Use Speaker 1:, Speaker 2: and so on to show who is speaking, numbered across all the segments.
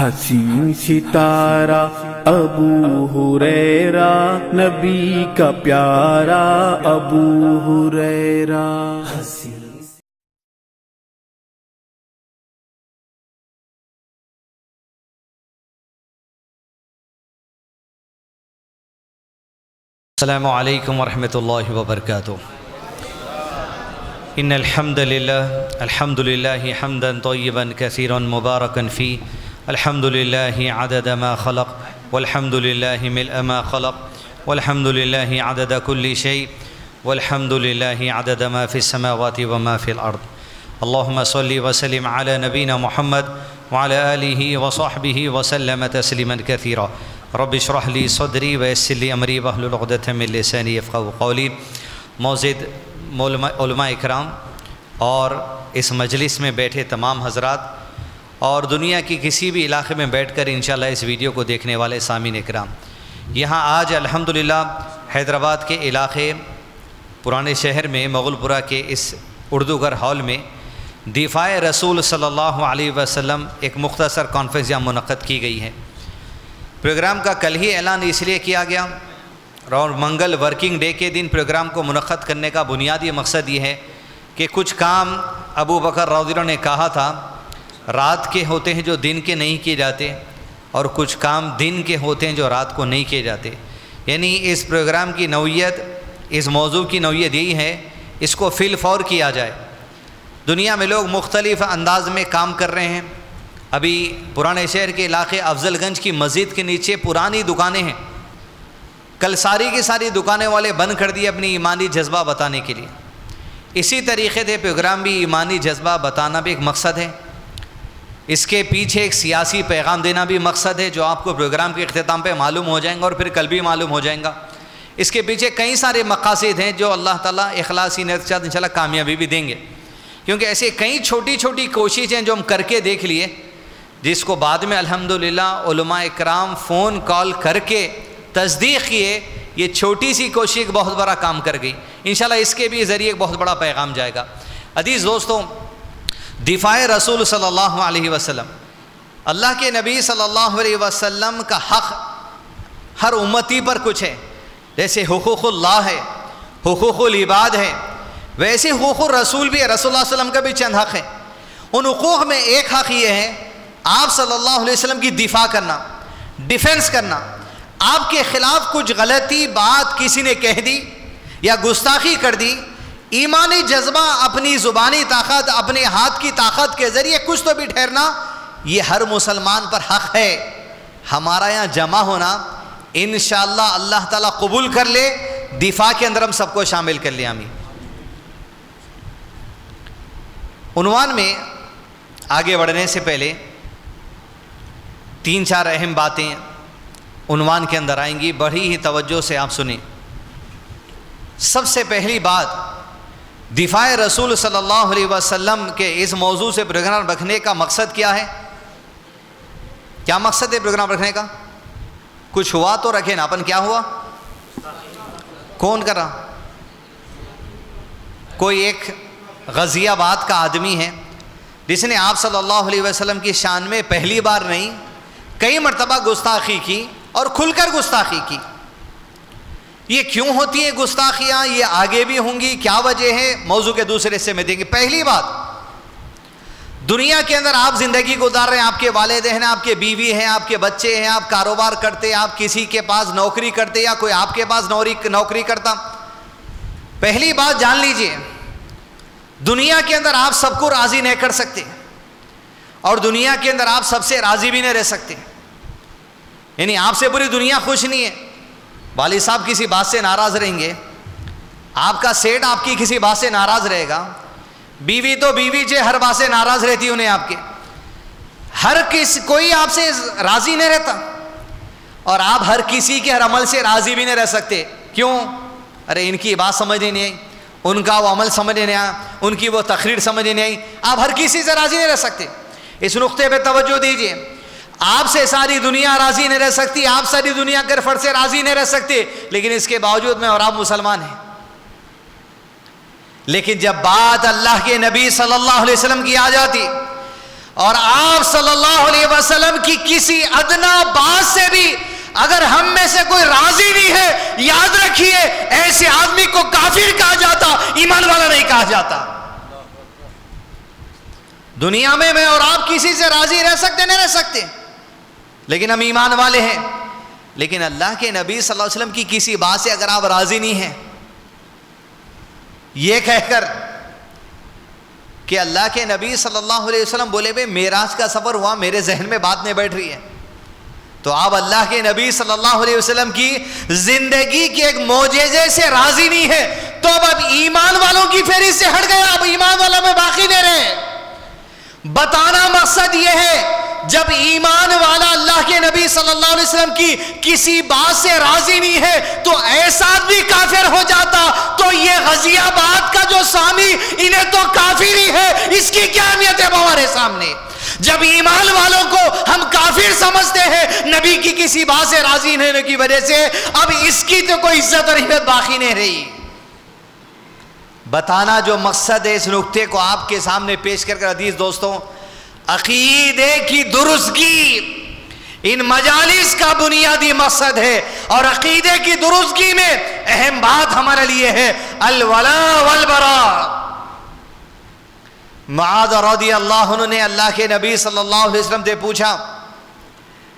Speaker 1: حسین ستارہ ابو ہریرہ، نبی کا پیارا ابو ہریرہ۔
Speaker 2: السلام علیکم ورحمۃ اللہ وبرکاتہ۔ ان الحمد للہ حمدا طیبا کثیرا مبارکا فی، الحمد للہ عدد ما خلق، والحمد للہ ملء ما خلق، والحمد للہ عدد کل شیء، والحمد للہ عدد ما فی السماوات وما فی الارض۔ اللہم صلی وسلم علی نبینا محمد وعلی آلہ وصحبہ وسلم تسلیما کثیرا۔ رب اشرح لی صدری ویسر لی امری واحلل عقدۃ من لسانی یفقہوا قولی۔ معزز علماء اکرام اور اس مجلس میں بیٹھے تمام حضرات اور دنیا کی کسی بھی علاقے میں بیٹھ کر انشاءاللہ اس ویڈیو کو دیکھنے والے سامعین اکرام، یہاں آج الحمدللہ حیدرآباد کے علاقے پرانے شہر میں مغل پورہ کے اس اردو گھر ہال میں دفاع رسول صلی اللہ علیہ وسلم ایک مختصر کانفرنس یہاں منعقد کی گئی ہے۔ پروگرام کا کل ہی اعلان اس لیے کیا گیا اور منگل ورکنگ ڈے کے دن پروگرام کو منعقد کرنے کا بنیادی مقصد یہ ہے کہ کچھ کام ابو بکر رضی اللہ عنہ نے کہا تھا رات کے ہوتے ہیں جو دن کے نہیں کیے جاتے، اور کچھ کام دن کے ہوتے ہیں جو رات کو نہیں کیے جاتے۔ یعنی اس پروگرام کی نوعیت، اس موضوع کی نوعیت یہی ہے اس کو فی الفور کیا جائے۔ دنیا میں لوگ مختلف انداز میں کام کر رہے ہیں۔ ابھی پرانے شہر کے علاقے افضل گنج کی مسجد کے نیچے پرانی دکانیں ہیں، کل ساری کی ساری دکانیں والے بند کر دیے اپنی ایمانی جذبہ بتانے کے لیے۔ اسی طریقے سے پروگرام بھی ایمانی جذبہ بتانا بھی ایک مقصد ہے، اس کے پیچھے ایک سیاسی پیغام دینا بھی مقصد ہے جو آپ کو پروگرام کے اختتام پہ معلوم ہو جائیں گا اور پھر کل بھی معلوم ہو جائیں گا۔ اس کے پیچھے کئی سارے مقاصد ہیں جو اللہ تعالیٰ اخلاصی نیت کے ساتھ انشاءاللہ کامیابی بھی دیں گے، کیونکہ ایسے کئی چھوٹی چھوٹی کوششیں جو ہم کر کے دیکھ لیے، جس کو بعد میں الحمدللہ علماء اکرام فون کال کر کے تصدیق کیے، یہ چھوٹی سی کوشش ایک بہت بڑا کام کر گئی۔ انشاءاللہ اس کے بھی ذریعے ایک بہت بڑا پیغام جائے گا۔ عزیز دوستوں، دفاع رسول صلی اللہ علیہ وسلم، اللہ کے نبی صلی اللہ علیہ وسلم کا حق ہر امتی پر کچھ ہے۔ جیسے حقوق اللہ ہے، حقوق العباد ہے، ویسے حقوق الرسول بھی ہے، رسول اللہ علیہ وسلم کا بھی چند حق ہے۔ ان حقوق میں ایک حق یہ ہے آپ صلی اللہ علیہ وسلم کی دفاع کرنا، ڈیفنس کرنا۔ آپ کے خلاف کچھ غلطی بات کسی نے کہہ دی یا گستاخی کر دی، ایمانی جذبہ، اپنی زبانی طاقت، اپنے ہاتھ کی طاقت کے ذریعے کچھ تو بھی ٹھہرنا، یہ ہر مسلمان پر حق ہے۔ ہمارا یہاں جمع ہونا انشاءاللہ اللہ تعالیٰ قبول کر لے، دفاع کے اندر ہم سب کو شامل کر لیں، آمین۔ عنوان میں آگے بڑھنے سے پہلے تین چار اہم باتیں عنوان کے اندر آئیں گی، بڑی ہی توجہ سے آپ سنیں۔ سب سے پہلی بات، دفاع رسول صلی اللہ علیہ وسلم کے اس موضوع سے پروگرام رکھنے کا مقصد کیا ہے؟ کیا مقصد ہے پروگرام رکھنے کا؟ کچھ ہوا تو رکھے نا، اپن کیا ہوا؟ کون کر رہا؟ کوئی ایک غازی آباد کا آدمی ہے جس نے آپ صلی اللہ علیہ وسلم کی شان میں پہلی بار نہیں کئی مرتبہ گستاخی کی اور کھل کر گستاخی کی۔ یہ کیوں ہوتی ہیں گستاخیاں؟ یہ آگے بھی ہوں گی، کیا وجہ ہے؟ موضوع کے دوسرے حصے میں دیں گے۔ پہلی بات، دنیا کے اندر آپ زندگی گزار رہے ہیں، آپ کے والدین ہیں، آپ کے بیوی ہیں، آپ کے بچے ہیں، آپ کاروبار کرتے، آپ کسی کے پاس نوکری کرتے یا کوئی آپ کے پاس نوکری کرتا۔ پہلی بات جان لیجئے، دنیا کے اندر آپ سب کو راضی نہیں کر سکتے، اور دنیا کے اندر آپ سب سے راضی بھی نہیں رہ سکتے۔ یعنی آپ سے پوری دنیا خوش نہیں ہے۔ والد صاحب کسی بات سے ناراض رہیں گے، آپ کا سیٹ آپ کی کسی بات سے ناراض رہے گا، بیوی تو بیوی جو ہر بات سے ناراض رہتی انہیں آپ کے، کوئی آپ سے راضی نہیں رہتا، اور آپ ہر کسی کے ہر عمل سے راضی بھی نہیں رہ سکتے۔ کیوں؟ ارے ان کی بات سمجھنے نہیں آئی، ان کا وہ عمل سمجھنے نہیں آیا، ان کی وہ تقریر سمجھنے نہیں آئی، آپ ہر کسی سے راضی نہیں رہ سکتے۔ اس نقطے پہ توجہ دیجئے، آپ سے ساری دنیا راضی نہیں رہ سکتی، آپ ساری دنیا کے فرد سے راضی نہیں رہ سکتے، لیکن اس کے باوجود میں اور آپ مسلمان ہیں۔ لیکن جب بات اللہ کے نبی صلی اللہ علیہ وسلم کی آ جاتی
Speaker 3: اور آپ صلی اللہ علیہ وسلم کی کسی ادنا بات سے بھی اگر ہم میں سے کوئی راضی نہیں ہے، یاد رکھیے ایسے آدمی کو کافر کہا جاتا، ایمان والا نہیں کہا جاتا۔ دنیا میں میں اور آپ کسی سے راضی رہ سکتے نہیں رہ سکتے، لیکن ہم ایمان والے ہیں۔ لیکن اللہ کے نبی صلی اللہ علیہ وسلم کی کسی بات سے اگر آپ راضی نہیں ہیں، یہ کہہ کر کہ اللہ کے نبی صلی اللہ علیہ وسلم بولے بے معراج کا سفر ہوا، میرے ذہن میں بات نہیں بیٹھ رہی ہے، تو آپ اللہ کے نبی صلی اللہ علیہ وسلم کی زندگی کے ایک معجزے سے راضی نہیں ہے، تو اب ایمان والوں کی فہرست سے ہٹ گیا، اب ایمان والوں میں باقی نہیں رہے۔ بتانا مقصد یہ ہے جب ایمان والا اللہ کے نبی صلی اللہ علیہ وسلم کی کسی بات سے راضی نہیں ہے تو ایسا بھی کافر ہو جاتا، تو یہ غزی آباد کا جو سامی انہیں تو کافر ہی ہے، اس کی کیا اہمیت ہے ہمارے سامنے؟ جب ایمان والوں کو ہم کافر سمجھتے ہیں نبی کی کسی بات سے راضی نہیں ہونے کی وجہ سے، اب اس کی تو کوئی عزت اور اہمیت باقی نہیں رہی۔ بتانا جو مقصد ہے اس نقطے کو آپ کے سامنے پیش کر حدیث دوستوں، عقیدے کی درستگی ان مجالس کا بنیادی مقصد ہے، اور عقیدے کی درستگی میں اہم بات ہمارے لیے ہے الولاء والبراء۔ معاذ رضی اللہ عنہ نے اللہ کے نبی صلی اللہ علیہ وسلم سے پوچھا،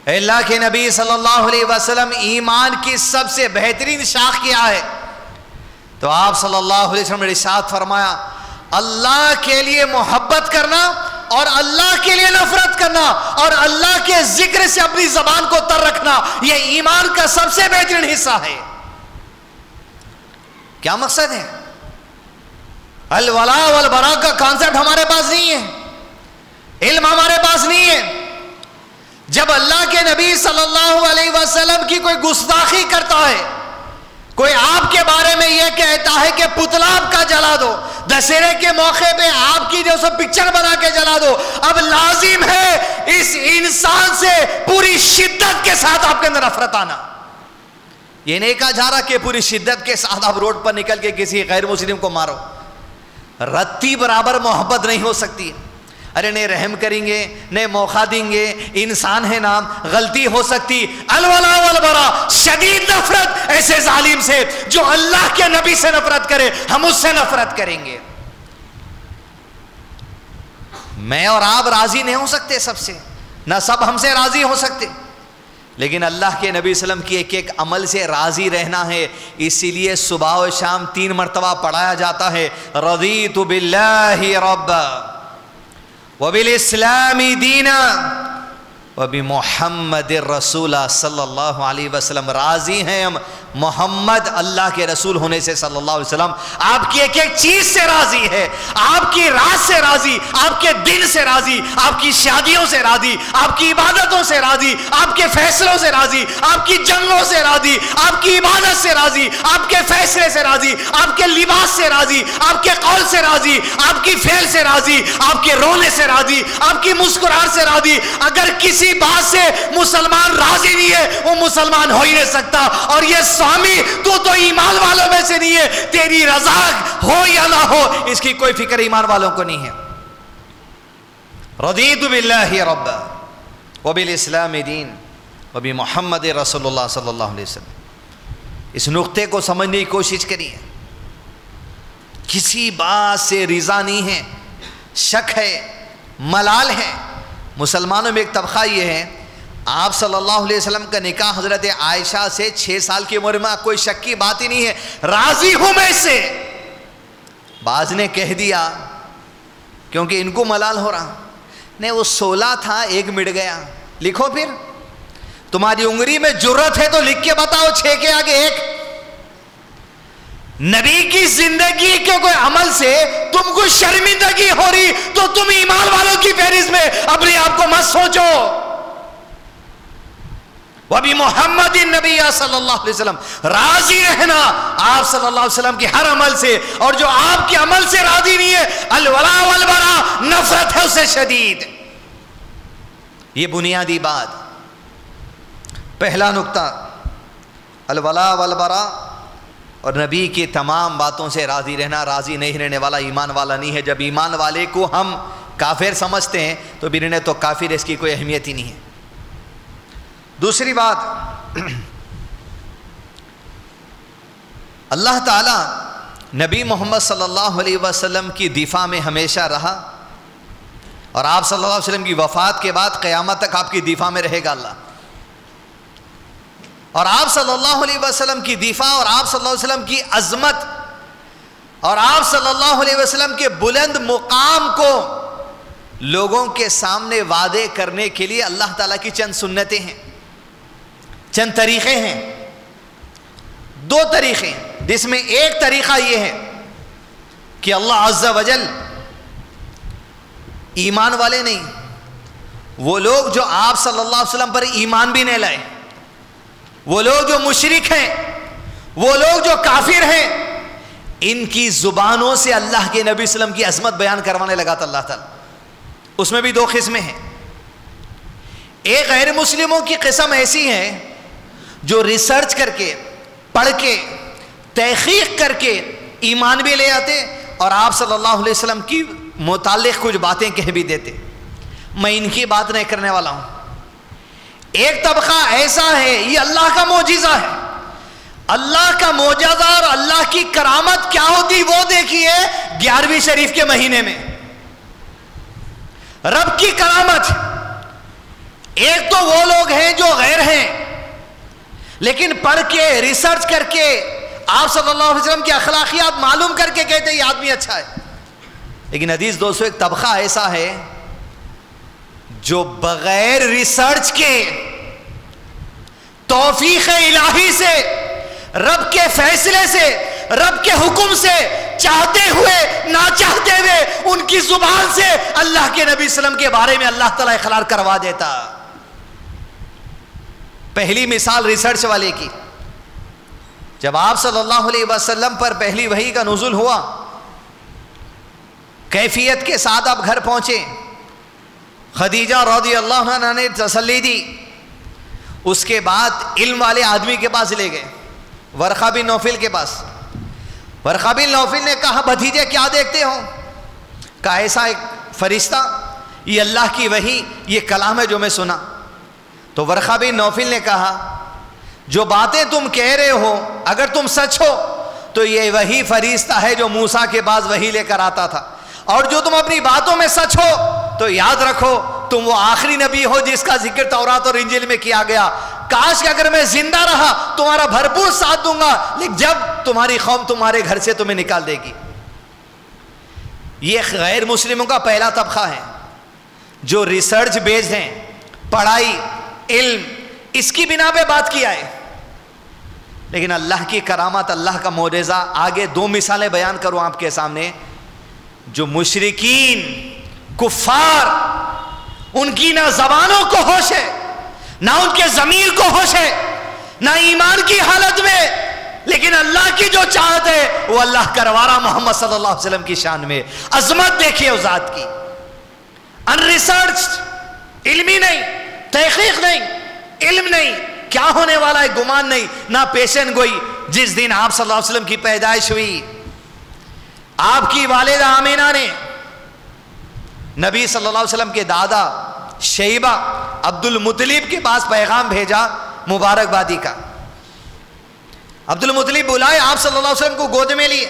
Speaker 3: اے اللہ کے نبی صلی اللہ علیہ وسلم ایمان کی سب سے بہترین شاخ کیا ہے؟ تو آپ صلی اللہ علیہ وسلم نے ارشاد فرمایا، اللہ کے لیے محبت کرنا اور اللہ کے لیے نفرت کرنا اور اللہ کے ذکر سے اپنی زبان کو تر رکھنا، یہ ایمان کا سب سے بہترین حصہ ہے۔ کیا مقصد ہے؟ الولاء والبراء کا کانسیپٹ ہمارے پاس نہیں ہے، علم ہمارے پاس نہیں ہے۔ جب اللہ کے نبی صلی اللہ علیہ وسلم کی کوئی گستاخی کرتا ہے، کوئی آپ کے بارے میں یہ کہتا ہے کہ پتلا آپ کا جلا دو، دشہرے کے موقع پہ آپ کی جو سب پکچر بنا کے جلا دو، اب لازم ہے اس انسان سے پوری شدت کے ساتھ آپ کے اندر نفرت آنا۔ یہ نہیں کہا جا رہا کہ پوری شدت کے ساتھ آپ روڈ پر نکل کے کسی غیر مسلم کو مارو، رتی برابر محبت نہیں ہو سکتی۔ ارے نہیں رحم کریں گے، نہیں موقع دیں گے، انسان ہے نام، غلطی ہو سکتی۔ الولاء والبراء، شدید نفرت ایسے ظالم سے جو اللہ کے نبی سے نفرت کرے، ہم اس سے نفرت کریں گے۔ میں اور آپ راضی نہیں ہو سکتے سب سے، نہ سب ہم سے راضی ہو سکتے، لیکن اللہ کے نبی صلی اللہ علیہ وسلم کی ایک ایک عمل سے راضی رہنا ہے۔ اسی لیے صبح و شام 3 مرتبہ پڑھایا جاتا ہے، رضیت باللہ ربا وبالاسلام دینا وبمحمد الرسول صلی اللہ علیہ وسلم۔ راضی ہیں ہم محمد اللہ کے رسول ہونے سے صلی اللہ علیہ وسلم، آپ کی ایک ایک چیز سے راضی ہے، آپ کی رات سے راضی، آپ کے دن سے راضی، آپ کی شادیوں سے راضی، آپ کی عبادتوں سے راضی، آپ کے فیصلوں سے راضی، آپ کی جنگوں سے راضی، آپ کی عبادت سے راضی، آپ کے فیصلے سے راضی، آپ کے لباس سے راضی، آپ کے قول سے راضی، آپ کی فعل سے راضی، آپ کے رونے سے راضی، آپ کی مسکراہٹ سے راضی۔ اگر کسی بات سے مسلمان راضی نہیں ہے وہ مسلمان ہو ہی نہیں سکتا، اور یہ سامی تو ایمان والوں میں سے نہیں ہے، تیری رضا ہو یا نہ ہو اس کی کوئی فکر ایمان والوں کو نہیں ہے۔ رضیت باللہ ربا وبالاسلام دین وبمحمد رسول اللہ صلی اللہ علیہ وسلم۔ اس نقطے کو سمجھنے کی کوشش کریے، کسی بات سے رضا نہیں ہے، شک ہے، ملال ہے۔ مسلمانوں میں ایک طبقہ یہ ہے، آپ صلی اللہ علیہ وسلم کا نکاح حضرت عائشہ سے 6 سال کی عمر میں کوئی شک کی بات ہی نہیں ہے، راضی ہوں میں اس سے۔ بعض نے کہہ دیا کیونکہ ان کو ملال ہو رہا، نہیں وہ 16 تھا، 1 مٹ گیا۔ لکھو پھر، تمہاری انگلی میں جرت ہے تو لکھ کے بتاؤ 6 کے آگے 1۔ نبی کی زندگی کے کوئی عمل سے تم کو شرمندگی ہو رہی تو تم ایمان والوں کی فہرست میں اپنے آپ کو مت سوچو۔ وبی محمد النبی صلی اللہ علیہ وسلم، راضی رہنا آپ صلی اللہ علیہ وسلم کے ہر عمل سے، اور جو آپ کے عمل سے راضی نہیں ہے الولاء والبراء، نفرت ہے اس سے شدید۔ یہ بنیادی بات، پہلا نقطہ الولاء والبراء، اور نبی کی تمام باتوں سے راضی رہنا۔ راضی نہیں رہنے والا ایمان والا نہیں ہے۔ جب ایمان والے کو ہم کافر سمجھتے ہیں تو برنے تو کافر، اس کی کوئی اہمیت ہی نہیں ہے۔ دوسری بات، اللہ تعالیٰ نبی محمد صلی اللہ علیہ وسلم کی دفاع میں ہمیشہ رہا، اور آپ صلی اللہ علیہ وسلم کی وفات کے بعد قیامت تک آپ کی دفاع میں رہے گا اللہ۔ اور آپ صلی اللہ علیہ وسلم کی دفاع اور آپ صلی اللہ علیہ وسلم کی عظمت اور آپ صلی اللہ علیہ وسلم کے بلند مقام کو لوگوں کے سامنے واضح کرنے کے لیے اللہ تعالیٰ کی چند سنتیں ہیں، چند طریقے ہیں، دو طریقے ہیں، جس میں ایک طریقہ یہ ہے کہ اللہ عز و جل ایمان والے نہیں، وہ لوگ جو آپ صلی اللہ علیہ وسلم پر ایمان بھی نہیں لائے، وہ لوگ جو مشرک ہیں، وہ لوگ جو کافر ہیں، ان کی زبانوں سے اللہ کے نبی صلی اللہ علیہ وسلم کی عظمت بیان کروانے لگا تھا اللہ تعالیٰ۔ اس میں بھی دو قسمیں ہیں، ایک غیر مسلموں کی قسم ایسی ہے جو ریسرچ کر کے، پڑھ کے، تحقیق کر کے ایمان بھی لے آتے اور آپ صلی اللہ علیہ وسلم کی متعلق کچھ باتیں کہہ بھی دیتے۔ میں ان کی بات نہیں کرنے والا ہوں۔ ایک طبقہ ایسا ہے، یہ اللہ کا معجزہ ہے، اللہ کا معجزہ اور اللہ کی کرامت کیا ہوتی وہ دیکھیے 11ویں شریف کے مہینے میں رب کی کرامت۔ ایک تو وہ لوگ ہیں جو غیر ہیں لیکن پڑھ کے ریسرچ کر کے آپ صلی اللہ علیہ وسلم کی اخلاقیات معلوم کر کے کہتے ہیں یہ آدمی اچھا ہے، لیکن عزیز دوستو ایک طبقہ ایسا ہے جو بغیر ریسرچ کے، توفیق الہی سے، رب کے فیصلے سے، رب کے حکم سے، چاہتے ہوئے نہ چاہتے ہوئے ان کی زبان سے اللہ کے نبی صلی اللہ علیہ وسلم کے بارے میں اللہ تعالیٰ اقرار کروا دیتا۔ پہلی مثال ریسرچ والے کی، جب آپ صلی اللہ علیہ وسلم پر پہلی وحی کا نزول ہوا، کیفیت کے ساتھ آپ گھر پہنچے، خدیجہ رضی اللہ عنہا نے تسلی دی، اس کے بعد علم والے آدمی کے پاس لے گئے، ورقہ بن نوفل کے پاس۔ ورقہ بن نوفل نے کہا بھتیجے کیا دیکھتے ہو؟ کہا ایسا ایک فرشتہ، یہ اللہ کی وحی، یہ کلام ہے جو میں سنا۔ تو ورقہ بن نوفل نے کہا جو باتیں تم کہہ رہے ہو اگر تم سچ ہو تو یہ وہی فرشتہ ہے جو موسیٰ کے بعد وحی لے کر آتا تھا، اور جو تم اپنی باتوں میں سچ ہو تو یاد رکھو تم وہ آخری نبی ہو جس کا ذکر تورات اور انجیل میں کیا گیا۔ کاش کہ اگر میں زندہ رہا تمہارا بھرپور ساتھ دوں گا، لیکن جب تمہاری قوم تمہارے گھر سے تمہیں نکال دے گی۔ یہ غیر مسلموں کا پہلا طبقہ ہے جو ریسرچ بیسڈ ہیں، پڑھائی، علم، اس کی بنا پہ بات کیا ہے۔ لیکن اللہ کی کرامت، اللہ کا معجزہ، آگے دو مثالیں بیان کروں آپ کے سامنے۔ جو مشرکین، کفار، ان کی نہ زبانوں کو ہوش ہے، نہ ان کے ضمیر کو ہوش ہے، نہ ایمان کی حالت میں، لیکن اللہ کی جو چاہت ہے وہ اللہ کروارا محمد صلی اللہ علیہ وسلم کی شان میں۔ عظمت دیکھیے اس ذات کی، ان ریسرچ، علمی نہیں، تحقیق نہیں، علم نہیں، کیا ہونے والا ہے گمان نہیں، نہ پیشن گوئی۔ جس دن آپ صلی اللہ علیہ وسلم کی پیدائش ہوئی، آپ کی والدہ آمینہ نے نبی صلی اللہ علیہ وسلم کے دادا شیبہ عبد المطلب کے پاس پیغام بھیجا مبارکبادی کا۔ عبد المطلب بلائے، آپ صلی اللہ علیہ وسلم کو گود میں لیے،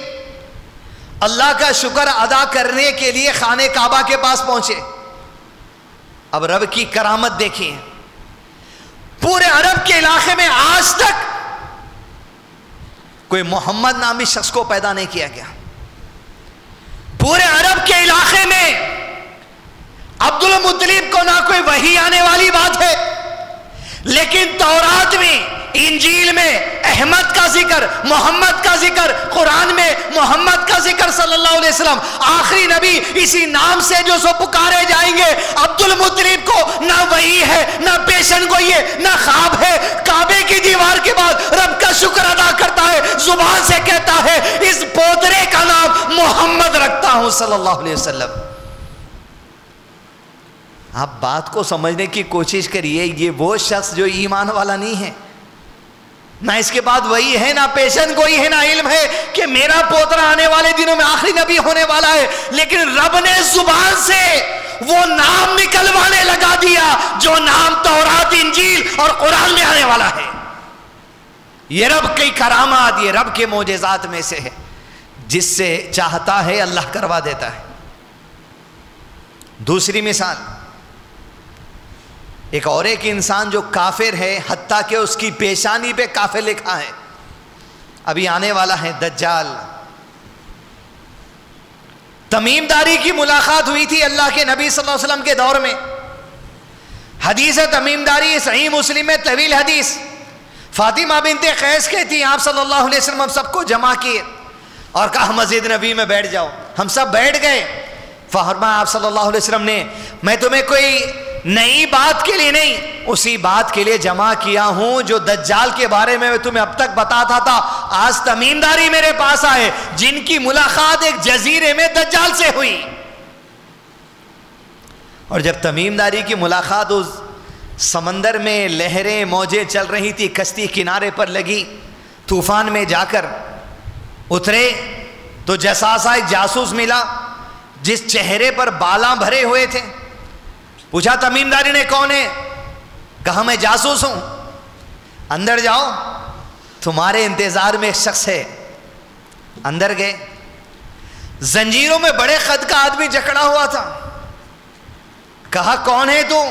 Speaker 3: اللہ کا شکر ادا کرنے کے لیے خانہ کعبہ کے پاس پہنچے۔ اب رب کی کرامت دیکھیں، پورے عرب کے علاقے میں آج تک کوئی محمد نامی شخص کو پیدا نہیں کیا گیا۔ پورے عرب کے علاقے میں عبد المطلب کو نہ کوئی وحی آنے والی بات ہے، لیکن تورات میں، انجیل میں احمد کا ذکر، محمد کا ذکر، قرآن میں محمد کا ذکر صلی اللہ علیہ وسلم، آخری نبی اسی نام سے جو سو پکارے جائیں گے۔ عبد المطلب کو نہ وحی ہے، نہ پیشن گوئی ہے، نہ خواب ہے، کعبے کی دیوار کے بعد رب کا شکر ادا کرتا ہے، زبان سے کہتا ہے اس پوترے کا نام محمد رکھتا ہوں صلی اللہ علیہ وسلم۔ آپ بات کو سمجھنے کی کوشش کریے، یہ وہ شخص جو ایمان والا نہیں ہے، نہ اس کے بعد وہی ہے، نہ پیشن گوئی ہے، نہ علم ہے کہ میرا پوترا آنے والے دنوں میں آخری نبی ہونے والا ہے، لیکن رب نے زبان سے وہ نام نکلوانے لگا دیا جو نام تورات، انجیل اور قرآن میں آنے والا ہے۔ یہ رب کی کرامات، یہ رب کے معجزات میں سے ہے، جس سے چاہتا ہے اللہ کروا دیتا ہے۔ دوسری مثال، ایک اور ایک انسان جو کافر ہے، حتیٰ کہ اس کی پیشانی پہ کافر لکھا ہے، ابھی آنے والا ہے دجال۔ تمیم داری کی ملاقات ہوئی تھی اللہ کے نبی صلی اللہ علیہ وسلم کے دور میں۔ حدیث تمیم داری صحیح مسلم میں طویل حدیث، فاطمہ بنت قیس کہتی آپ صلی اللہ علیہ وسلم ہم سب کو جمع کیے اور کہا مسجد نبی میں بیٹھ جاؤ۔ ہم سب بیٹھ گئے، فرمایا آپ صلی اللہ علیہ وسلم نے میں تمہیں کوئی نئی بات کے لیے نہیں، اسی بات کے لیے جمع کیا ہوں جو دجال کے بارے میں تمہیں اب تک بتاتا تھا۔ آج تمیم داری میرے پاس آئے جن کی ملاقات ایک جزیرے میں دجال سے ہوئی، اور جب تمیم داری کی ملاقات اس سمندر میں لہریں موجیں چل رہی تھی، کشتی کنارے پر لگی، طوفان میں جا کر اترے تو جساسا ایک جاسوس ملا جس چہرے پر بالاں بھرے ہوئے تھے۔ پوچھا تمیم داری نے کون ہے؟ کہا میں جاسوس ہوں، اندر جاؤ تمہارے انتظار میں ایک شخص ہے۔ اندر گئے، زنجیروں میں بڑے قد کا آدمی جکڑا ہوا تھا۔ کہا کون ہے تو؟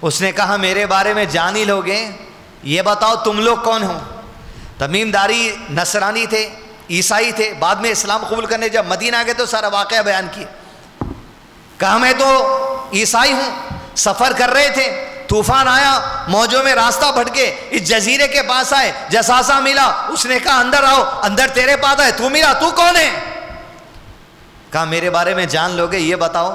Speaker 3: اس نے کہا میرے بارے میں جان ہی لوگے، یہ بتاؤ تم لوگ کون ہو؟ تمیم داری نصرانی تھے، عیسائی تھے، بعد میں اسلام قبول کرنے جب مدینہ آ گئے تو سارا واقعہ بیان کیا۔ کہا میں تو عیسائی ہوں، سفر کر رہے تھے، طوفان آیا، موجوں میں راستہ بھٹکے، اس جزیرے کے پاس آئے، جساسا ملا، اس نے کہا اندر آؤ، اندر تیرے پاس آئے، تو ملا، تو کون ہے؟ کہا میرے بارے میں جان لوگے، یہ بتاؤ۔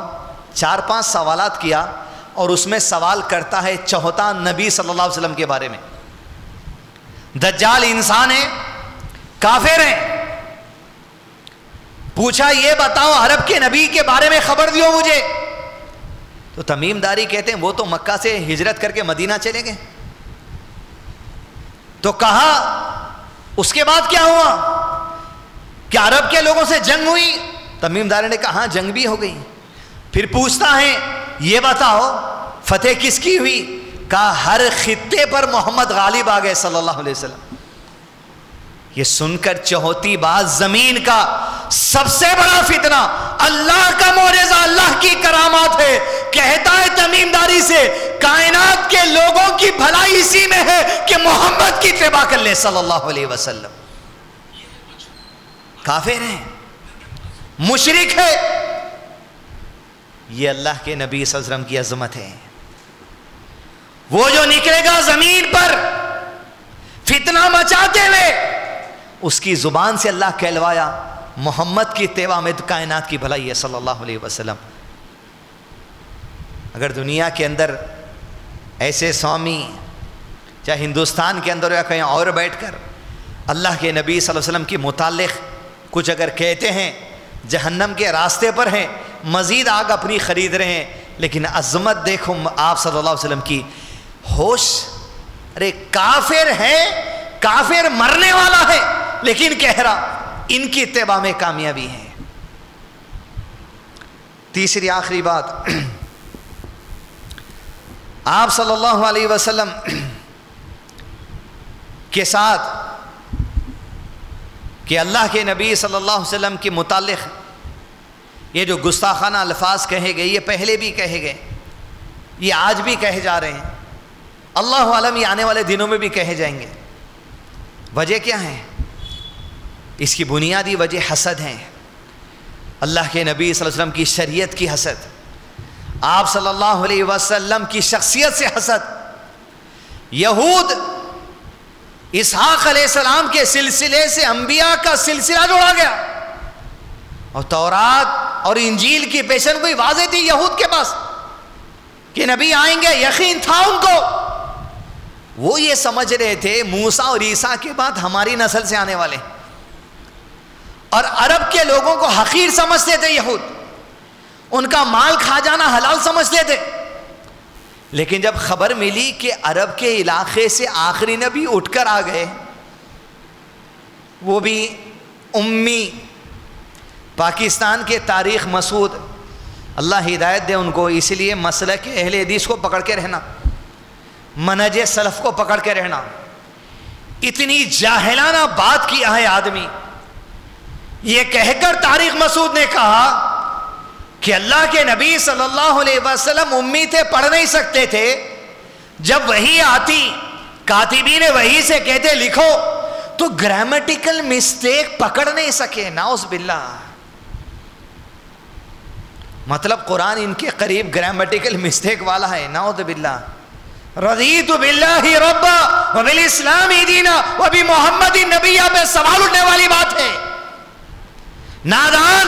Speaker 3: 4-5 سوالات کیا، اور اس میں سوال کرتا ہے چوتھا نبی صلی اللہ علیہ وسلم کے بارے میں۔ دجال انسان ہے، کافر ہیں، پوچھا یہ بتاؤ عرب کے نبی کے بارے میں خبر دیو مجھے۔ تو تمیم داری کہتے ہیں وہ تو مکہ سے ہجرت کر کے مدینہ چلے گئے۔ تو کہا اس کے بعد کیا ہوا؟ کیا عرب کے لوگوں سے جنگ ہوئی؟ تمیم داری نے کہا ہاں جنگ بھی ہو گئی۔ پھر پوچھتا ہے یہ بتاؤ فتح کس کی ہوئی؟ کہا ہر خطے پر محمد غالب آ گئے صلی اللہ علیہ وسلم۔ یہ سن کر چوتھی بات، زمین کا سب سے بڑا فتنہ اللہ کا معجزہ، اللہ کی کرامات ہے، کہتا ہے تمیم داری سے کائنات کے لوگوں کی بھلائی اسی میں ہے کہ محمد کی اتباع کر لے صلی اللہ علیہ وسلم۔ کافر ہیں، مشرک ہے، یہ اللہ کے نبی صلی اللہ علیہ وسلم کی عظمت ہے۔ وہ جو نکلے گا زمین پر فتنہ مچاتے ہوئے، اس کی زبان سے اللہ کہلوایا محمد کی اتباع میں کائنات کی بھلائی ہے صلی اللہ علیہ وسلم۔ اگر دنیا کے اندر ایسے سوامی چاہے ہندوستان کے اندر یا کہیں اور بیٹھ کر اللہ کے نبی صلی اللہ علیہ وسلم کے متعلق کچھ اگر کہتے ہیں، جہنم کے راستے پر ہیں، مزید آگ اپنی خرید رہے ہیں، لیکن عظمت دیکھو آپ صلی اللہ علیہ وسلم کی، ہوش۔ ارے کافر ہے، کافر مرنے والا ہے، لیکن کہہ رہا ان کی اتباع میں کامیابی ہے۔ تیسری آخری بات، آپ صلی اللہ علیہ وسلم کے ساتھ کہ اللہ کے نبی صلی اللہ علیہ وسلم کے متعلق یہ جو گستاخانہ الفاظ کہے گئے، یہ پہلے بھی کہے گئے، یہ آج بھی کہے جا رہے ہیں، اللہ عالم یہ آنے والے دنوں میں بھی کہے جائیں گے۔ وجہ کیا ہے؟ اس کی بنیادی وجہ حسد ہے، اللہ کے نبی صلی اللہ علیہ وسلم کی شریعت کی حسد، آپ صلی اللہ علیہ وسلم کی شخصیت سے حسد۔ یہود اسحاق علیہ السلام کے سلسلے سے انبیاء کا سلسلہ جوڑا گیا، اور تورات اور انجیل کی پیشن گوئی واضح تھی یہود کے پاس کہ نبی آئیں گے، یقین تھا ان کو۔ وہ یہ سمجھ رہے تھے موسیٰ اور عیسیٰ کے بعد ہماری نسل سے آنے والے، اور عرب کے لوگوں کو حقیر سمجھتے تھے یہود، ان کا مال کھا جانا حلال سمجھتے تھے۔ لیکن جب خبر ملی کہ عرب کے علاقے سے آخری نبی اٹھ کر آ گئے، وہ بھی امی، پاکستان کے طارق مسعود اللہ ہدایت دے ان کو. اس لیے مسلک اہل حدیث کو پکڑ کے رہنا, منہج سلف کو پکڑ کے رہنا. اتنی جاہلانہ بات کیا ہے آدمی. یہ کہہ کر طارق مسعود نے کہا کہ اللہ کے نبی صلی اللہ علیہ وسلم امی تھے, پڑھ نہیں سکتے تھے. جب وحی آتی, کاتبین وحی سے کہتے لکھو, تو گرامیٹیکل مسٹیک پکڑ نہیں سکے. نعوذ باللہ. مطلب قرآن ان کے قریب گرامیٹیکل مسٹیک والا ہے. نعوذ باللہ. رضیت باللہ ربا وبالاسلام دینا وبمحمد نبی پہ سوال اٹھنے والی بات ہے. نادان,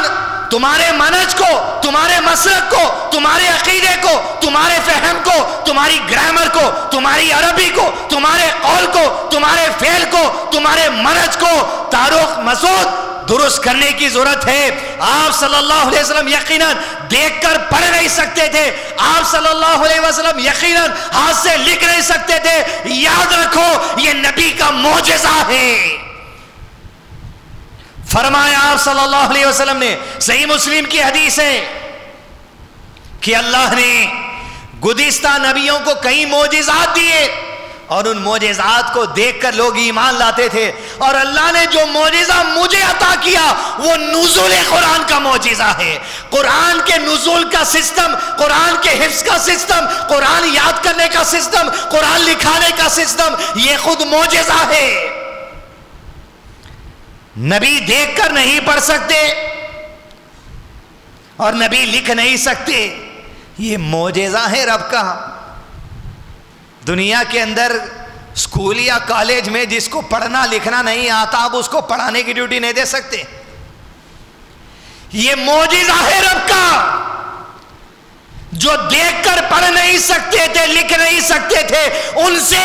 Speaker 3: تمہارے منہج کو, تمہارے مسلک کو, تمہارے عقیدے کو, تمہارے فہم کو, تمہاری گرامر کو, تمہاری عربی کو, تمہارے قول کو, تمہارے فعل کو, تمہارے منہج کو طارق مسعود درست کرنے کی ضرورت ہے. آپ صلی اللہ علیہ وسلم یقیناً دیکھ کر پڑھ نہیں سکتے تھے. آپ صلی اللہ علیہ وسلم یقیناً ہاتھ سے لکھ نہیں سکتے تھے. یاد رکھو یہ نبی کا معجزہ ہے. فرمایا آپ صلی اللہ علیہ وسلم نے, صحیح مسلم کی حدیث ہے کہ اللہ نے گزشتہ نبیوں کو کئی معجزات دیے اور ان معجزات کو دیکھ کر لوگ ایمان لاتے تھے. اور اللہ نے جو معجزہ مجھے عطا کیا وہ نزول قرآن کا معجزہ ہے. قرآن کے نزول کا سسٹم, قرآن کے حفظ کا سسٹم, قرآن یاد کرنے کا سسٹم, قرآن لکھانے کا سسٹم, یہ خود معجزہ ہے. نبی دیکھ کر نہیں پڑھ سکتے اور نبی لکھ نہیں سکتے, یہ معجزہ ہے رب کا. دنیا کے اندر اسکول یا کالج میں جس کو پڑھنا لکھنا نہیں آتا, آپ اس کو پڑھانے کی ڈیوٹی نہیں دے سکتے. یہ معجزہ ہے رب کا. جو دیکھ کر پڑھ نہیں سکتے تھے, لکھ نہیں سکتے تھے, ان سے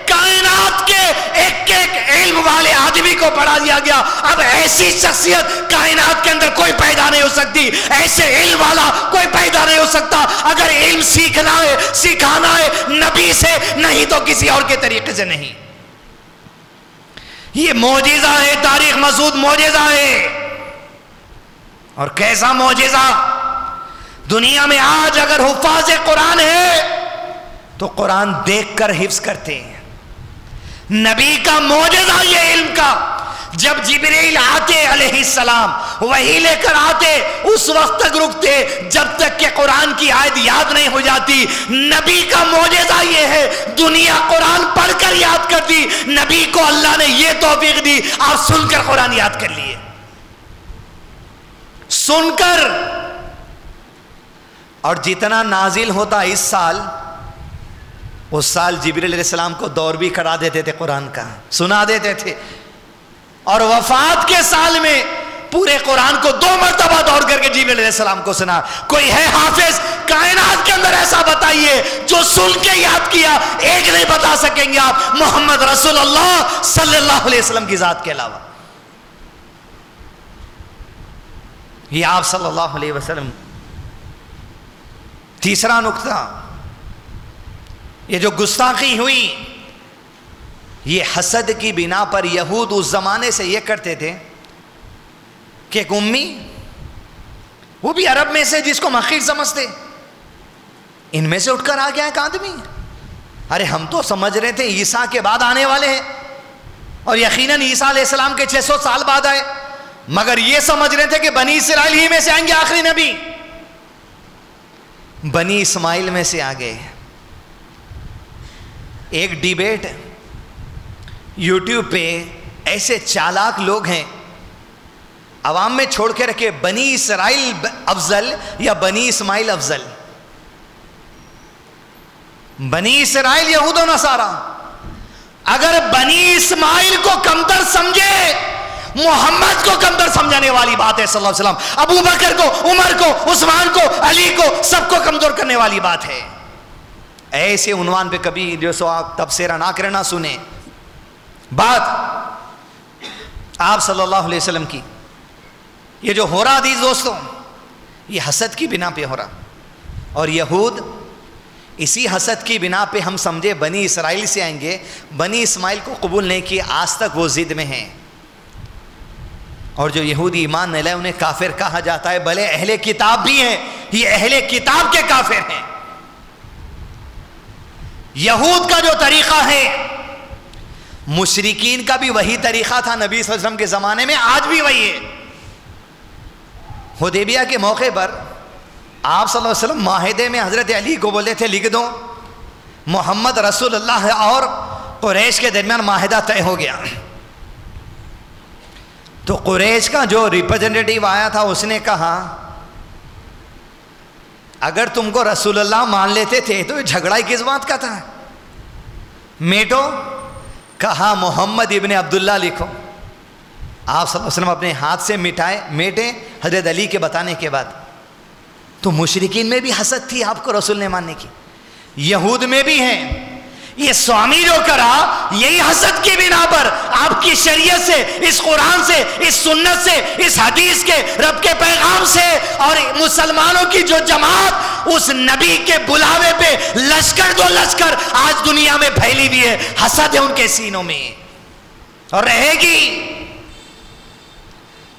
Speaker 3: کائنات کے ایک ایک علم والے آدمی کو پڑھا دیا گیا. اب ایسی شخصیت کائنات کے اندر کوئی پیدا نہیں ہو سکتی, ایسے علم والا کوئی پیدا نہیں ہو سکتا. اگر علم سیکھنا ہے, سکھانا ہے, نبی سے نہیں تو کسی اور کے طریقے سے نہیں. یہ معجزہ ہے. طارق مسعود معجزہ ہے. اور کیسا معجزہ. دنیا میں آج اگر حفاظ قرآن ہے تو قرآن دیکھ کر حفظ کرتے ہیں. نبی کا معجزہ یہ علم کا. جب جبریل آتے علیہ السلام وحی لے کر آتے, اس وقت تک رکتے جب تک کہ قرآن کی آیت یاد نہیں ہو جاتی. نبی کا معجزہ یہ ہے, دنیا قرآن پڑھ کر یاد کرتی, نبی کو اللہ نے یہ توفیق دی آپ سن کر قرآن یاد کر لیے. سن کر. اور جتنا نازل ہوتا اس سال, اس سال جبریل علیہ السلام کو دور بھی کرا دیتے تھے, قرآن کا سنا دیتے تھے. اور وفات کے سال میں پورے قرآن کو 2 مرتبہ دور کر کے جبریل علیہ السلام کو سنا. کوئی ہے حافظ کائنات کے اندر ایسا بتائیے جو سن کے یاد کیا؟ ایک نہیں بتا سکیں گے آپ محمد رسول اللہ صلی اللہ علیہ وسلم کی ذات کے علاوہ. یہ آپ صلی اللہ علیہ وسلم. تیسرا نقطہ, یہ جو گستاخی ہوئی یہ حسد کی بنا پر. یہود اس زمانے سے یہ کرتے تھے کہ ایک امی, وہ بھی عرب میں سے جس کو مخیر سمجھتے, ان میں سے اٹھ کر آ گیا ایک آدمی. ارے ہم تو سمجھ رہے تھے عیسیٰ کے بعد آنے والے ہیں, اور یقیناً عیسیٰ علیہ السلام کے 600 سال بعد آئے, مگر یہ سمجھ رہے تھے کہ بنی اسرائیل ہی میں سے آئیں گے آخری نبی. بنی اسماعیل میں سے آ گئے. ایک ڈیبیٹ یوٹیوب پہ ایسے چالاک لوگ ہیں, عوام میں چھوڑ کے رکھے, بنی اسرائیل افضل یا بنی اسماعیل افضل. بنی اسرائیل یہود و نصارہ. اگر بنی اسماعیل کو کمتر سمجھے, محمد کو کمتر سمجھانے والی بات ہے صلی اللہ علیہ وسلم. ابو بکر کو, عمر کو, عثمان کو, علی کو, سب کو کمزور کرنے والی بات ہے. ایسے عنوان پہ کبھی جو سو آپ تبصرہ نہ کرنا سنیں. بات آپ صلی اللہ علیہ وسلم کی. یہ جو ہو رہا عزیز دوستوں, یہ حسد کی بنا پہ ہو رہا. اور یہود اسی حسد کی بنا پہ ہم سمجھے بنی اسرائیل سے آئیں گے, بنی اسماعیل کو قبول نہیں کیے, آج تک وہ ضد میں ہیں. اور جو یہودی ایمان نہیں لائے انہیں کافر کہا جاتا ہے، بھلے اہل کتاب بھی ہیں، یہ اہل کتاب کے کافر ہیں۔ یہود کا جو طریقہ ہے، مشرکین کا بھی وہی طریقہ تھا نبی صلی اللہ علیہ وسلم کے زمانے میں، آج بھی وہی ہے۔ حدیبیہ کے موقع پر آپ صلی اللہ علیہ وسلم معاہدے میں حضرت علی کو بولے تھے لکھ دو، محمد رسول اللہ ہے اور قریش کے درمیان معاہدہ طے ہو گیا۔ تو قریش کا جو ریپرزنٹیٹیو آیا تھا اس نے کہا اگر تم کو رسول اللہ مان لیتے تھے تو یہ جھگڑا ہی کس بات کا تھا، میٹو۔ کہا محمد ابن عبداللہ لکھو۔ آپ صلی اللہ علیہ وسلم اپنے ہاتھ سے میٹے حضرت علی کے بتانے کے بعد۔ تو مشرکین میں بھی حسد تھی آپ کو رسول نے ماننے کی، یہود میں بھی ہیں۔ یہ سوامی جو کرا یہی حسد کی بنا پر آپ کی شریعت سے، اس قرآن سے، اس سنت سے، اس حدیث کے، رب کے پیغام سے، اور مسلمانوں کی جو جماعت اس نبی کے بلاوے پہ لشکر دو لشکر آج دنیا میں پھیلی ہوئی ہے، حسد ہے ان کے سینوں میں اور رہے گی۔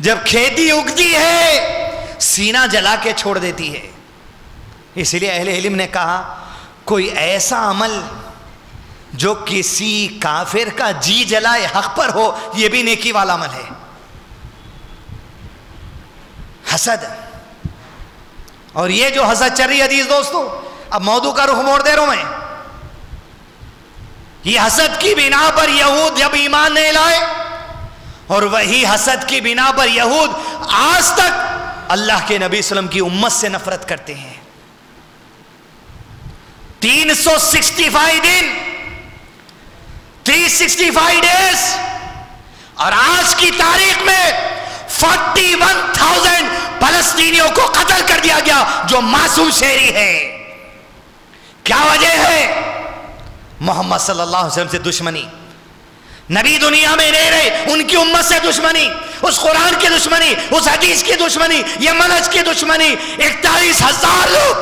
Speaker 3: جب کھیتی اگتی ہے سینہ جلا کے چھوڑ دیتی ہے۔ اس لیے اہل علم نے کہا کوئی ایسا عمل جو کسی کافر کا جی جلائے حق پر ہو، یہ بھی نیکی والا عمل ہے۔ حسد، اور یہ جو حسد چل رہی ہے حدیث دوستو، اب موضوع کا رخ موڑ دے رہا ہوں میں۔ یہ حسد کی بنا پر یہود جب ایمان نہیں لائے، اور وہی حسد کی بنا پر یہود آج تک اللہ کے نبی صلی اللہ علیہ وسلم کی امت سے نفرت کرتے ہیں۔ 365 دن، 365 ڈیز، اور آج کی تاریخ میں 41,000 فلسطینیوں کو قتل کر دیا گیا جو معصوم شہری ہے۔ کیا وجہ ہے؟ محمد صلی اللہ علیہ وسلم سے دشمنی، نبی دنیا میں نہیں رہے، ان کی امت سے دشمنی، اس قرآن کی دشمنی، اس حدیث کی دشمنی، یہ منہج کی دشمنی۔ 41,000 لوگ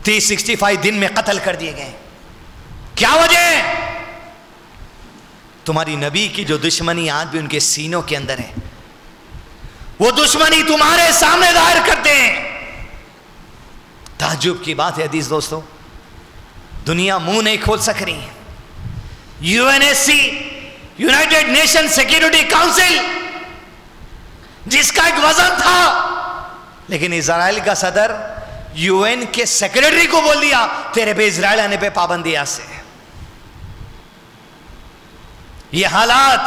Speaker 3: 365 دن میں قتل کر دیے گئے۔ کیا وجہ ہے؟ تمہاری نبی کی جو دشمنی آج بھی ان کے سینوں کے اندر ہے، وہ دشمنی تمہارے سامنے ظاہر کرتے ہیں۔ تعجب کی بات ہے حدیث دوستو، دنیا منہ نہیں کھول سک رہی۔ UNSC، United nation security council, جس کا ایک وزن تھا، لیکن اسرائیل کا صدر UN کے سیکریٹری کو بول دیا تیرے پہ اسرائیل آنے پہ پابندی آج سے۔ یہ حالات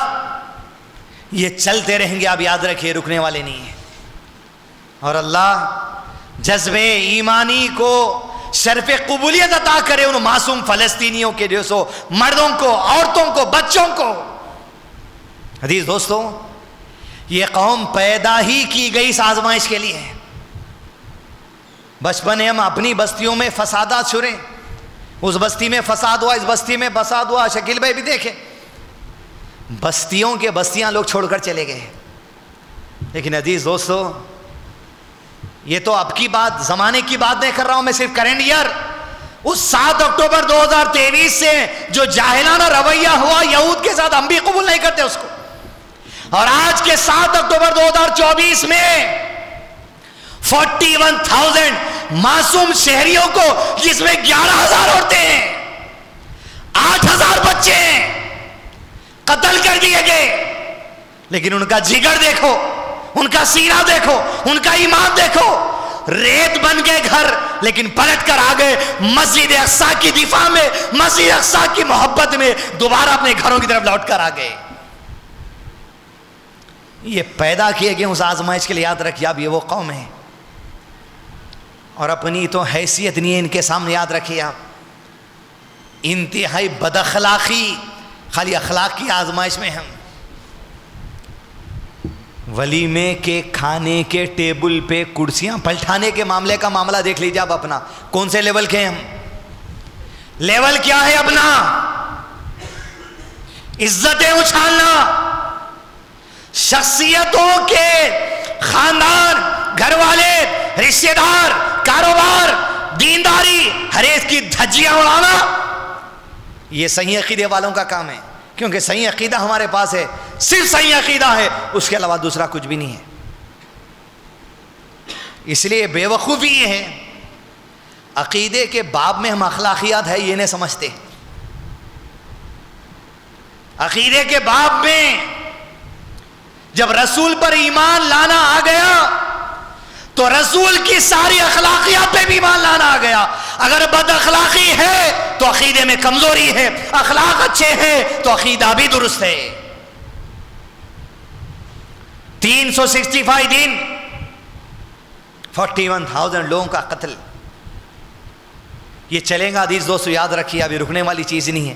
Speaker 3: یہ چلتے رہیں گے، آپ یاد رکھیے، رکنے والے نہیں ہیں۔ اور اللہ جذبے ایمانی کو شرف قبولیت عطا کرے ان معصوم فلسطینیوں کے جیسو مردوں کو، عورتوں کو، بچوں کو۔ حدیث دوستو، یہ قوم پیدا ہی کی گئی اس آزمائش کے لیے۔ بچپن ہم اپنی بستیوں میں فسادات چھڑیں، اس بستی میں فساد ہوا، اس بستی میں فساد ہوا۔ شکیل بھائی بھی دیکھیں، بستیوں کے بستیاں لوگ چھوڑ کر چلے گئے۔ لیکن عزیز دوستو، یہ تو اب کی بات، زمانے کی بات نہیں کر رہا ہوں میں، صرف کرنٹ ایئر، اس 7 اکتوبر 2023 سے جو جاہلانہ رویہ ہوا یہود کے ساتھ، ہم بھی قبول نہیں کرتے اس کو۔ اور آج کے 7 اکتوبر 2024 میں 41,000 معصوم شہریوں کو، جس میں 11,000 عورتیں ہیں، 8,000 بچے ہیں، قتل کر دیے گئے۔ لیکن ان کا جگر دیکھو، ان کا سینہ دیکھو، ان کا ایمان دیکھو۔ ریت بن گئے گھر، لیکن پلٹ کر آ گئے مسجد اقصی کی دفاع میں، مسجد اقصی کی محبت میں، دوبارہ اپنے گھروں کی طرف لوٹ کر آ گئے۔ یہ پیدا کیے گئے اس آزمائش کے لیے یاد رکھیے آپ، یہ وہ قوم ہے، اور اپنی تو حیثیت نہیں ہے ان کے سامنے، یاد رکھیے آپ۔ انتہائی بد اخلاقی، خالی اخلاق کی آزمائش میں ہم۔ ولیمے کے کھانے کے ٹیبل پہ کرسیاں پلٹانے کے معاملے کا معاملہ دیکھ لیجیے آپ اپنا، کون سے لیول کے ہیں ہم؟ لیول کیا ہے اپنا؟ عزتیں اچھالنا، شخصیتوں کے خاندان، گھر والے، رشتہ دار، کاروبار، دینداری، ہر ایک کی دھجیاں اڑانا، یہ صحیح عقیدے والوں کا کام ہے۔ کیونکہ صحیح عقیدہ ہمارے پاس ہے، صرف صحیح عقیدہ ہے، اس کے علاوہ دوسرا کچھ بھی نہیں ہے. اس لیے بے وقوفی یہ ہے، عقیدے کے باب میں ہم اخلاقیات ہے یہ نہیں سمجھتے. عقیدے کے باب میں جب رسول پر ایمان لانا آ گیا تو رسول کی ساری اخلاقیات پہ بھی ایمان لانا آ گیا. اگر بد اخلاقی ہے تو عقیدے میں کمزوری ہے، اخلاق اچھے ہیں تو عقیدہ بھی درست ہے. 365 دن 41,000 لوگوں کا قتل یہ چلیں گا. حدیث دوستو یاد رکھیے، ابھی رکنے والی چیز نہیں ہے.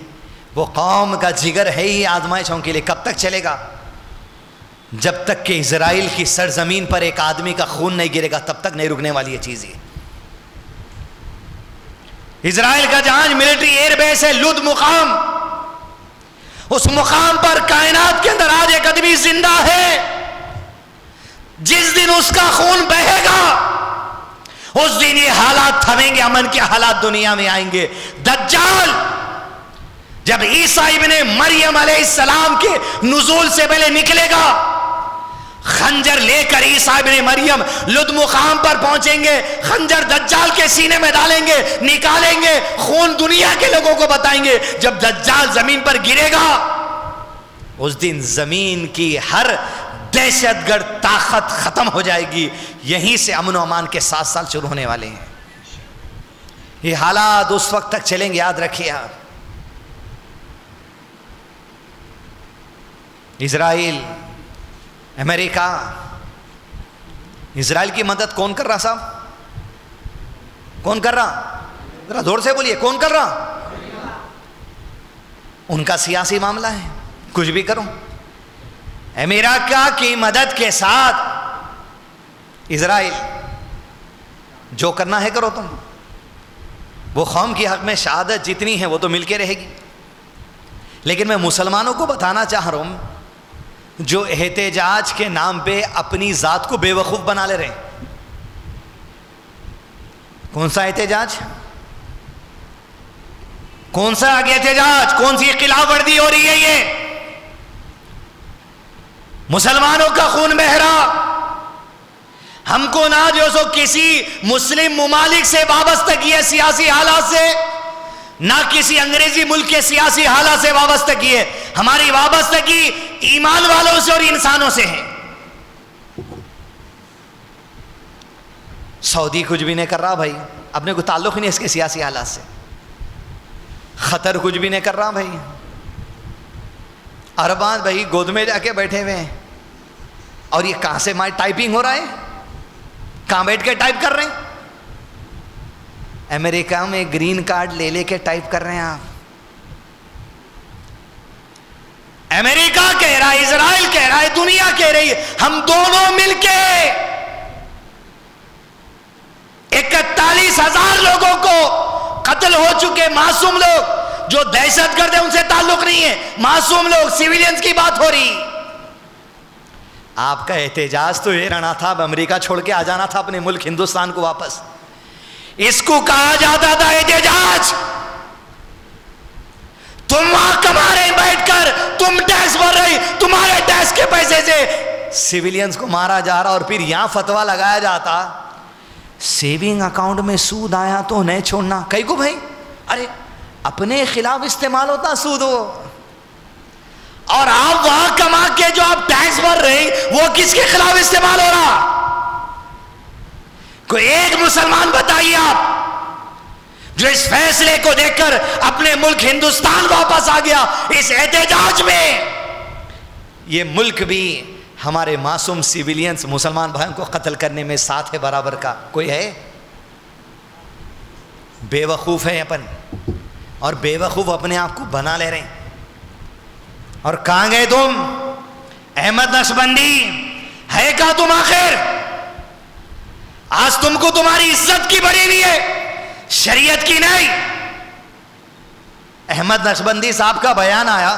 Speaker 3: وہ قوم کا جگر ہے ہی آزمائشوں کے لیے. کب تک چلے گا؟ جب تک کہ اسرائیل کی سرزمین پر ایک آدمی کا خون نہیں گرے گا تب تک نہیں رکنے والی یہ چیز. اسرائیل کا جہاں ملٹری ایئر بیس ہے لد مقام، اس مقام پر کائنات کے اندر آج ایک آدمی زندہ ہے. جس دن اس کا خون بہے گا اس دن یہ حالات تھمیں گے، امن کے حالات دنیا میں آئیں گے. دجال جب عیسیٰ ابن مریم علیہ السلام کے نزول سے پہلے نکلے گا، خنجر لے کر عیسیٰ ابن مریم لد مقام پر پہنچیں گے، خنجر دجال کے سینے میں ڈالیں گے، نکالیں گے، خون دنیا کے لوگوں کو بتائیں گے. جب دجال زمین پر گرے گا اس دن زمین کی ہر دہشت گرد طاقت ختم ہو جائے گی. یہیں سے امن و امان کے 7 سال شروع ہونے والے ہیں. یہ حالات اس وقت تک چلیں گے، یاد رکھیے آپ. اسرائیل، امریکہ، اسرائیل کی مدد کون کر رہا صاحب؟ کون کر رہا؟ ذرا زور سے بولیے، کون کر رہا؟ ان کا سیاسی معاملہ ہے، کچھ بھی کرو. امریکہ کی مدد کے ساتھ اسرائیل جو کرنا ہے کرو. تم وہ قوم کی حق میں شہادت جتنی ہے وہ تو مل کے رہے گی. لیکن میں مسلمانوں کو بتانا چاہ رہا ہوں جو احتجاج کے نام پہ اپنی ذات کو بے وقوف بنا لے رہے ہیں. کون سا احتجاج؟ کون سا احتجاج؟ کون سی خلاف ورزی ہو رہی ہے؟ یہ مسلمانوں کا خون بہہ رہا. ہم کو نہ جو سو کسی مسلم ممالک سے وابستگی ہے سیاسی حالات سے، نہ کسی انگریزی ملک کے سیاسی حالات سے وابستگی ہے. ہماری وابستگی ایمان والوں سے اور انسانوں سے ہے. سعودی کچھ بھی نہیں کر رہا بھائی، اپنے کو تعلق ہی نہیں اس کے سیاسی حالات سے. قطر کچھ بھی نہیں کر رہا بھائی. عربان بھائی گود میں جا کے بیٹھے ہوئے ہیں. اور یہ کہاں سے مائیں ٹائپنگ ہو رہا ہے؟ کہاں بیٹھ کے ٹائپ کر رہے ہیں؟ امریکہ میں گرین کارڈ لے لے کے ٹائپ کر رہے ہیں آپ. امریکہ کہہ رہا ہے، اسرائیل کہہ رہا ہے، دنیا کہہ رہی ہے، ہم دونوں مل کے 41,000 لوگوں کو قتل ہو چکے معصوم لوگ جو دہشت گرد ہیں ان سے تعلق نہیں ہے، معصوم لوگ سیویلینز کی بات ہو رہی. آپ کا احتجاج تو یہ رہنا تھا، اب امریکہ چھوڑ کے آ جانا تھا اپنے ملک ہندوستان کو واپس. اس کو کہا جاتا تھا احتجاج. تم وہاں کما رہے بیٹھ کر، تم ٹیکس بھر رہے، تمہارے ٹیکس کے پیسے سے سیویلینز کو مارا جا رہا، اور پھر یہاں فتویٰ لگایا جاتا سیونگ اکاؤنٹ میں سود آیا تو نہیں چھوڑنا. کئی کو بھائی؟ ارے اپنے خلاف استعمال ہوتا سود وہ، اور آپ وہاں کما کے جو آپ ٹیکس بھر رہے وہ کس کے خلاف استعمال ہو رہا؟ کوئی ایک مسلمان بتائیے آپ جو اس فیصلے کو دیکھ کر اپنے ملک ہندوستان واپس آ گیا. اس احتجاج میں یہ ملک بھی ہمارے معصوم سیویلینز مسلمان بھائیوں کو قتل کرنے میں ساتھ ہے برابر کا. کوئی ہے؟ بے وقوف ہے اپن، اور بے وقوف اپنے آپ کو بنا لے رہے ہیں. اور کہاں گئے تم؟ احمد نقشبندی ہے کہاں تم آخر؟ آج تم کو تمہاری عزت کی بڑی ہوئی ہے، شریعت کی نہیں. احمد نقشبندی صاحب کا بیان آیا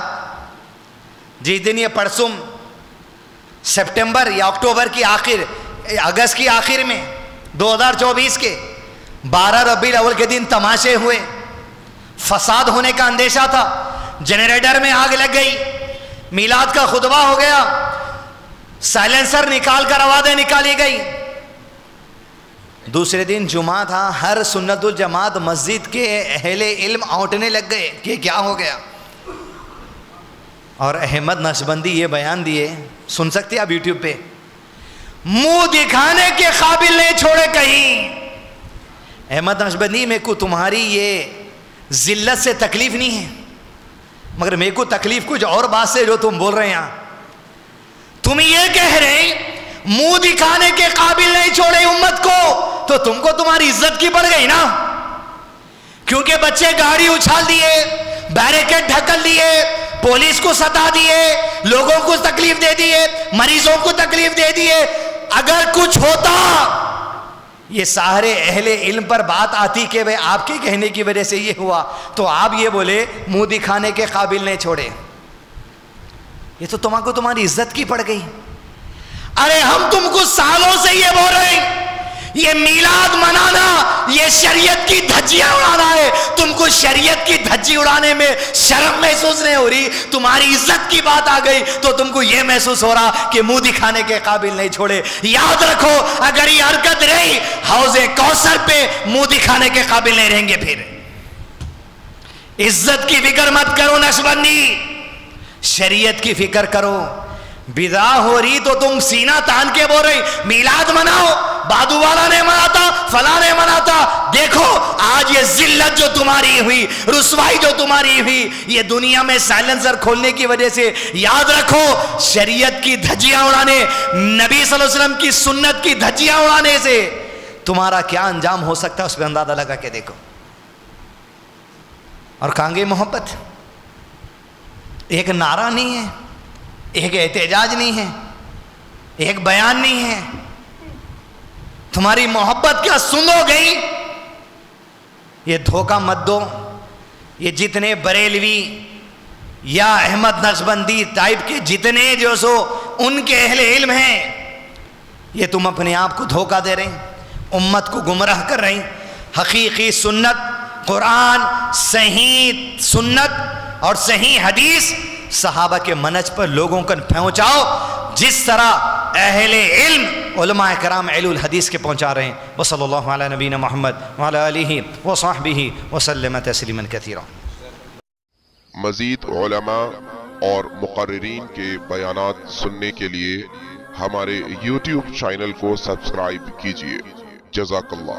Speaker 3: جس دن یہ پرسوں سپٹمبر یا اکتوبر کی آخر، اگست کی آخر میں 2024 کے 12 ربیع الاول کے دن تماشے ہوئے، فساد ہونے کا اندیشہ تھا. جنریٹر میں آگ لگ گئی، میلاد کا خطبہ ہو گیا، سائلنسر نکال کر آوازیں نکالی گئی. دوسرے دن جمعہ تھا، ہر سنت الجماعت مسجد کے اہل علم آؤٹنے لگ گئے کہ کیا ہو گیا. اور احمد نقشبندی یہ بیان دیے، سن سکتے آپ یوٹیوب پہ، منہ دکھانے کے قابل نہیں چھوڑے کہیں. احمد نقشبندی میں کو تمہاری یہ ذلت سے تکلیف نہیں ہے، مگر میرے کو تکلیف کچھ اور بات سے جو تم بول رہے ہیں. تم یہ کہہ رہے منہ دکھانے کے قابل نہیں چھوڑے امت کو، تو تم کو تمہاری عزت کی پڑ گئی نا، کیونکہ بچے گاڑی اچھال دیے، بیریکیڈ ڈھکل دیے، پولیس کو ستا دیے، لوگوں کو تکلیف دے دیے، مریضوں کو تکلیف دے دیے. اگر کچھ ہوتا یہ سارے اہل علم پر بات آتی کہ بھئی آپ کے کہنے کی وجہ سے یہ ہوا، تو آپ یہ بولے منہ دکھانے کے قابل نہیں چھوڑے. یہ تو تمہارے کو تمہاری عزت کی پڑ گئی. ارے ہم تم کو سالوں سے یہ بول رہے ہیں یہ میلاد منانا یہ شریعت کی دھجیاں اڑانا ہے. تم کو شریعت کی دھجی اڑانے میں شرم محسوس نہیں ہو رہی، تمہاری عزت کی بات آ گئی تو تم کو یہ محسوس ہو رہا کہ منہ دکھانے کے قابل نہیں چھوڑے. یاد رکھو اگر یہ حرکت رہی حوض کوثر پہ منہ دکھانے کے قابل نہیں رہیں گے. پھر عزت کی فکر مت کرو نقشبندی، شریعت کی فکر کرو. بدعت ہو رہی تو تم سینہ تان کے بول رہے میلاد مناؤ، بادو والا نے مناتا، فلاں نے مناتا. دیکھو آج یہ ذلت جو تمہاری ہوئی، رسوائی جو تمہاری ہوئی، یہ دنیا میں سائلنسر کھولنے کی وجہ سے. یاد رکھو شریعت کی دھجیاں اڑانے، نبی صلی اللہ علیہ وسلم کی سنت کی دھجیاں اڑانے سے تمہارا کیا انجام ہو سکتا ہے اس پہ اندازہ لگا کے دیکھو. اور کہاں گئی محبت؟ ایک نعرہ نہیں ہے، ایک احتجاج نہیں ہے، ایک بیان نہیں ہے. تمہاری محبت کیا سن ہو گئی؟ یہ دھوکہ مت دو. یہ جتنے بریلوی یا احمد نقشبندی ٹائپ کے جتنے جو سو ان کے اہل علم ہیں، یہ تم اپنے آپ کو دھوکہ دے رہے ہیں، امت کو گمراہ کر رہے ہیں. حقیقی سنت، قرآن، صحیح سنت اور صحیح حدیث صحابہ کے منہج پر لوگوں کو پہنچاؤ، جس طرح اہل علم علماء کرام اہل الحدیث کے پہنچا رہے ہیں. وصلی اللہ علی نبینا محمد وعلی آلہ وصحبہ وسلم تسلیما کثیرا.
Speaker 4: مزید علماء اور مقررین کے بیانات سننے کے لیے ہمارے یوٹیوب چینل کو سبسکرائب کیجیے. جزاک اللہ.